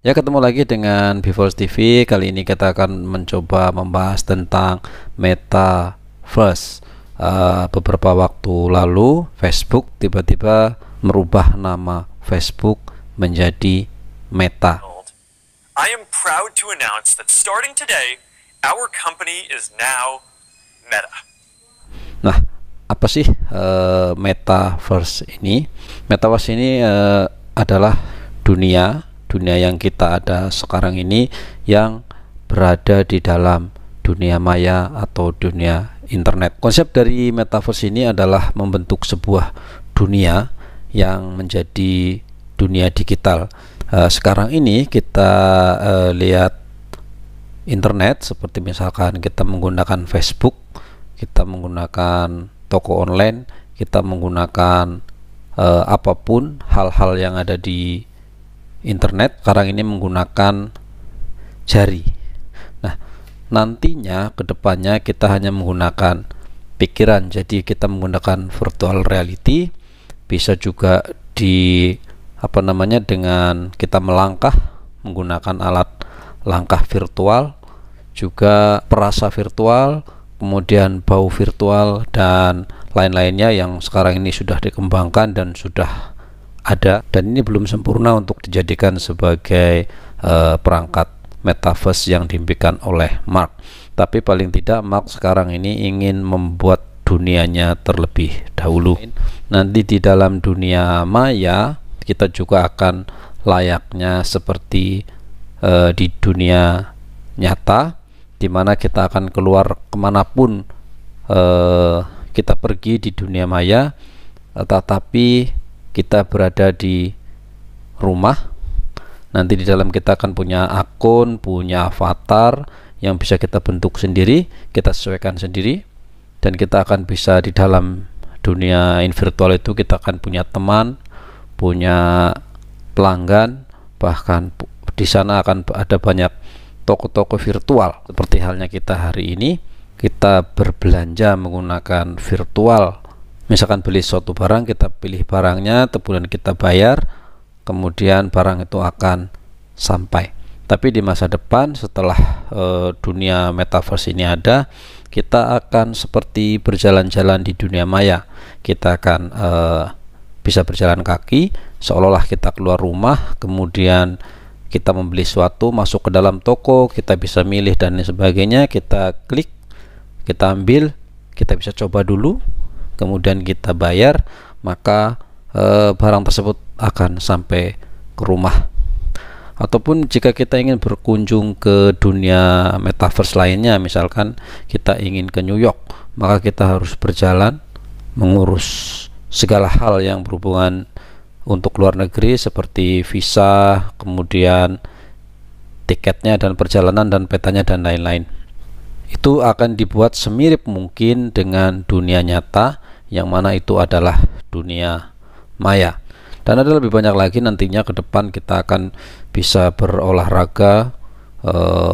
Ya, ketemu lagi dengan Before TV. Kali ini kita akan mencoba membahas tentang Metaverse. Beberapa waktu lalu Facebook tiba-tiba merubah nama Facebook menjadi Meta. I am proud to announce that starting today, our company is now Meta. Nah, apa sih Metaverse ini? Metaverse ini adalah dunia yang kita ada sekarang ini yang berada di dalam dunia maya atau dunia internet. Konsep dari Metaverse ini adalah membentuk sebuah dunia yang menjadi dunia digital. Sekarang ini kita lihat internet seperti misalkan kita menggunakan Facebook, kita menggunakan toko online, kita menggunakan apapun hal-hal yang ada di internet sekarang ini menggunakan jari. Nah, nantinya kedepannya kita hanya menggunakan pikiran, jadi kita menggunakan virtual reality, bisa juga dengan kita melangkah menggunakan alat langkah virtual, juga perasa virtual, kemudian bau virtual dan lain-lainnya yang sekarang ini sudah dikembangkan dan sudah ada, dan ini belum sempurna untuk dijadikan sebagai perangkat metaverse yang diimpikan oleh Mark. Tapi paling tidak Mark sekarang ini ingin membuat dunianya terlebih dahulu. Nanti di dalam dunia maya kita juga akan layaknya seperti di dunia nyata, dimana kita akan keluar kemanapun kita pergi di dunia maya, tetapi kita berada di rumah. Nanti di dalam kita akan punya akun, punya avatar yang bisa kita bentuk sendiri, kita sesuaikan sendiri, dan kita akan bisa di dalam dunia virtual itu kita akan punya teman, punya pelanggan, bahkan di sana akan ada banyak toko-toko virtual. Seperti halnya kita hari ini, kita berbelanja menggunakan virtual. Misalkan beli suatu barang, kita pilih barangnya, kemudian kita bayar, kemudian barang itu akan sampai. Tapi di masa depan setelah dunia metaverse ini ada, kita akan seperti berjalan-jalan di dunia maya. Kita akan bisa berjalan kaki seolah-olah kita keluar rumah, kemudian kita membeli sesuatu, masuk ke dalam toko, kita bisa milih dan lain sebagainya, kita klik, kita ambil, kita bisa coba dulu, kemudian kita bayar, maka barang tersebut akan sampai ke rumah. Ataupun jika kita ingin berkunjung ke dunia metaverse lainnya, misalkan kita ingin ke New York, maka kita harus berjalan mengurus segala hal yang berhubungan untuk luar negeri seperti visa, kemudian tiketnya dan perjalanan dan petanya dan lain-lain. Itu akan dibuat semirip mungkin dengan dunia nyata, yang mana itu adalah dunia maya. Dan ada lebih banyak lagi nantinya ke depan kita akan bisa berolahraga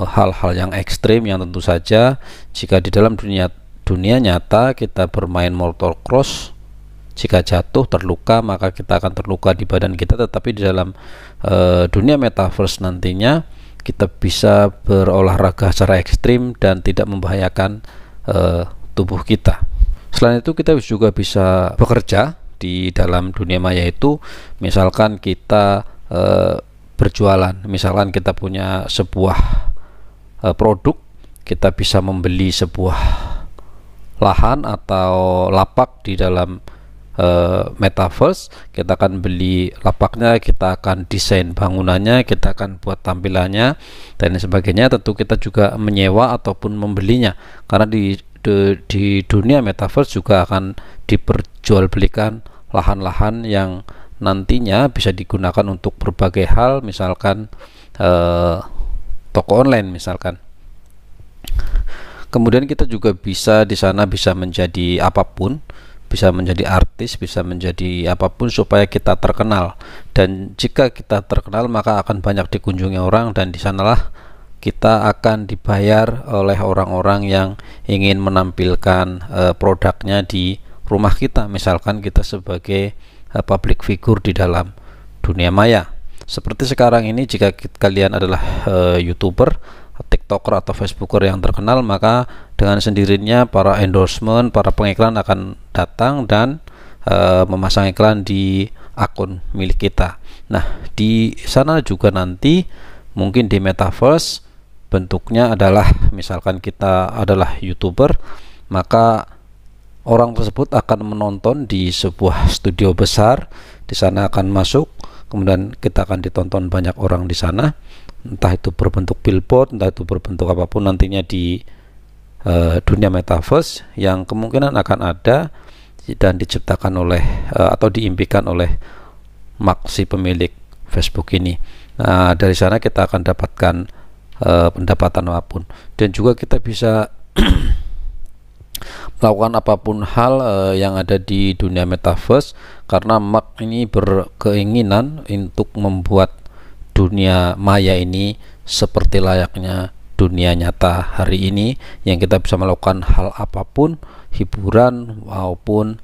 hal-hal yang ekstrim yang tentu saja jika di dalam dunia nyata kita bermain motocross, jika jatuh terluka maka kita akan terluka di badan kita, tetapi di dalam dunia metaverse nantinya kita bisa berolahraga secara ekstrim dan tidak membahayakan tubuh kita. Selain itu kita juga bisa bekerja di dalam dunia maya itu, misalkan kita berjualan, misalkan kita punya sebuah produk, kita bisa membeli sebuah lahan atau lapak di dalam metaverse, kita akan beli lapaknya, kita akan desain bangunannya, kita akan buat tampilannya dan sebagainya. Tentu kita juga menyewa ataupun membelinya, karena di dunia metaverse juga akan diperjualbelikan lahan-lahan yang nantinya bisa digunakan untuk berbagai hal, misalkan toko online misalkan. Kemudian kita juga bisa di sana bisa menjadi apapun, bisa menjadi artis, bisa menjadi apapun supaya kita terkenal. Dan jika kita terkenal maka akan banyak dikunjungi orang, dan di sanalah kita akan dibayar oleh orang-orang yang ingin menampilkan produknya di rumah kita. Misalkan kita sebagai public figure di dalam dunia maya. Seperti sekarang ini, jika kalian adalah YouTuber, TikToker atau Facebooker yang terkenal, maka dengan sendirinya para endorsement, para pengiklan akan datang dan memasang iklan di akun milik kita. Nah, di sana juga nanti mungkin di metaverse bentuknya adalah, misalkan kita adalah YouTuber, maka orang tersebut akan menonton di sebuah studio besar. Di sana akan masuk, kemudian kita akan ditonton banyak orang di sana, entah itu berbentuk billboard, entah itu berbentuk apapun nantinya di dunia metaverse yang kemungkinan akan ada dan diciptakan oleh atau diimpikan oleh Mark, si pemilik Facebook ini. Nah, dari sana kita akan dapatkan pendapatan apapun, dan juga kita bisa melakukan apapun hal yang ada di dunia metaverse, karena Mark ini berkeinginan untuk membuat dunia maya ini seperti layaknya dunia nyata hari ini, yang kita bisa melakukan hal apapun, hiburan maupun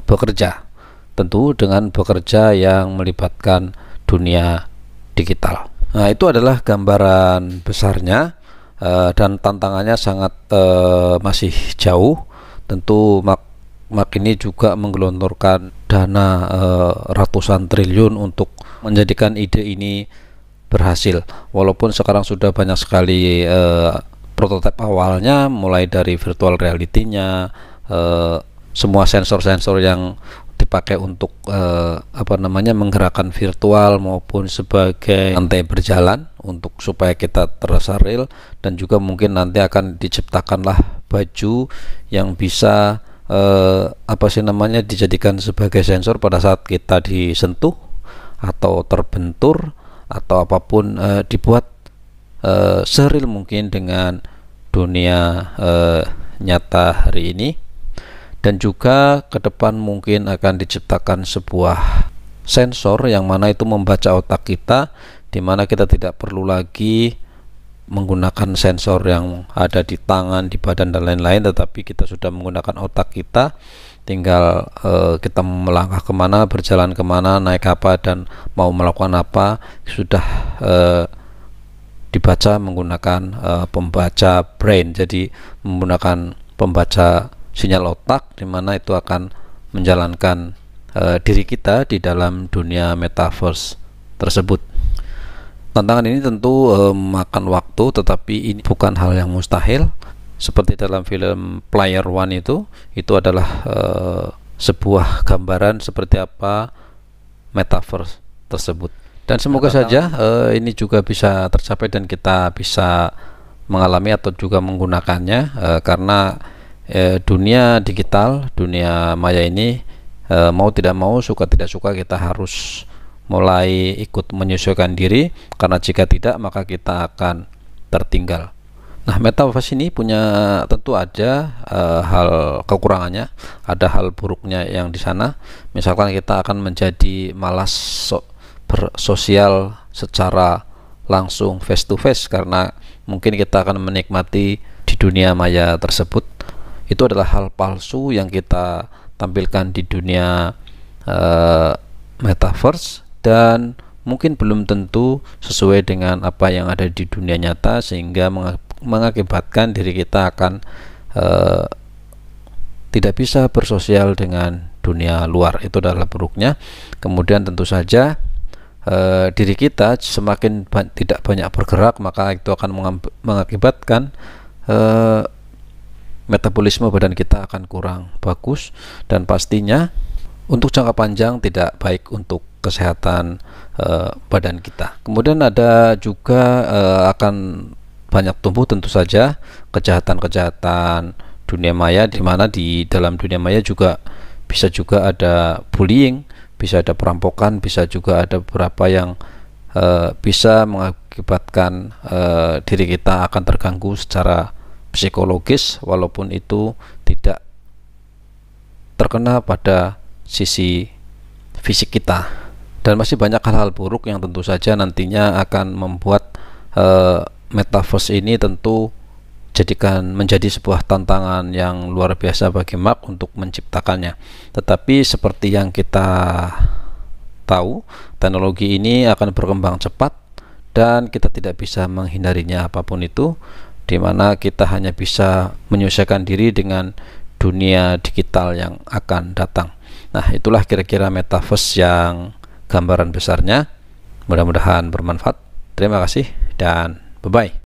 bekerja, tentu dengan bekerja yang melibatkan dunia digital. Nah, itu adalah gambaran besarnya, dan tantangannya sangat masih jauh. Tentu Mark ini juga menggelontorkan dana ratusan triliun untuk menjadikan ide ini berhasil, walaupun sekarang sudah banyak sekali prototipe awalnya, mulai dari virtual reality-nya, semua sensor-sensor yang dipakai untuk menggerakkan virtual maupun sebagai lantai berjalan untuk supaya kita terasa real, dan juga mungkin nanti akan diciptakanlah baju yang bisa dijadikan sebagai sensor pada saat kita disentuh atau terbentur atau apapun, dibuat seril mungkin dengan dunia nyata hari ini. Dan juga ke depan mungkin akan diciptakan sebuah sensor yang mana itu membaca otak kita, di mana kita tidak perlu lagi menggunakan sensor yang ada di tangan, di badan dan lain-lain, tetapi kita sudah menggunakan otak kita. Tinggal kita melangkah kemana, berjalan kemana, naik apa, dan mau melakukan apa, sudah dibaca menggunakan pembaca brain. Jadi menggunakan pembaca sinyal otak, di mana itu akan menjalankan diri kita di dalam dunia metaverse tersebut. Tantangan ini tentu makan waktu, tetapi ini bukan hal yang mustahil. Seperti dalam film Player One itu adalah sebuah gambaran seperti apa metaverse tersebut. Dan semoga saja ini juga bisa tercapai dan kita bisa mengalami atau juga menggunakannya, karena dunia digital, dunia maya ini, mau tidak mau, suka tidak suka, kita harus mulai ikut menyesuaikan diri, karena jika tidak maka kita akan tertinggal. Nah, metaverse ini punya, tentu ada hal kekurangannya, ada hal buruknya yang di sana. Misalkan kita akan menjadi malas bersosial secara langsung face to face, karena mungkin kita akan menikmati di dunia maya tersebut. Itu adalah hal palsu yang kita tampilkan di dunia metaverse, dan mungkin belum tentu sesuai dengan apa yang ada di dunia nyata, sehingga mengakibatkan diri kita akan tidak bisa bersosial dengan dunia luar. Itu adalah buruknya. Kemudian tentu saja diri kita semakin tidak banyak bergerak, maka itu akan mengakibatkan metabolisme badan kita akan kurang bagus, dan pastinya untuk jangka panjang tidak baik untuk kesehatan badan kita. Kemudian ada juga akan banyak tumbuh tentu saja kejahatan-kejahatan dunia maya, di mana di dalam dunia maya juga bisa juga ada bullying, bisa ada perampokan, bisa juga ada beberapa yang bisa mengakibatkan diri kita akan terganggu secara psikologis, walaupun itu tidak terkena pada sisi fisik kita. Dan masih banyak hal-hal buruk yang tentu saja nantinya akan membuat metaverse ini tentu menjadi sebuah tantangan yang luar biasa bagi Mark untuk menciptakannya. Tetapi seperti yang kita tahu teknologi ini akan berkembang cepat dan kita tidak bisa menghindarinya apapun itu, di mana kita hanya bisa menyesuaikan diri dengan dunia digital yang akan datang. Nah, itulah kira-kira metaverse yang gambaran besarnya. Mudah-mudahan bermanfaat. Terima kasih dan bye-bye.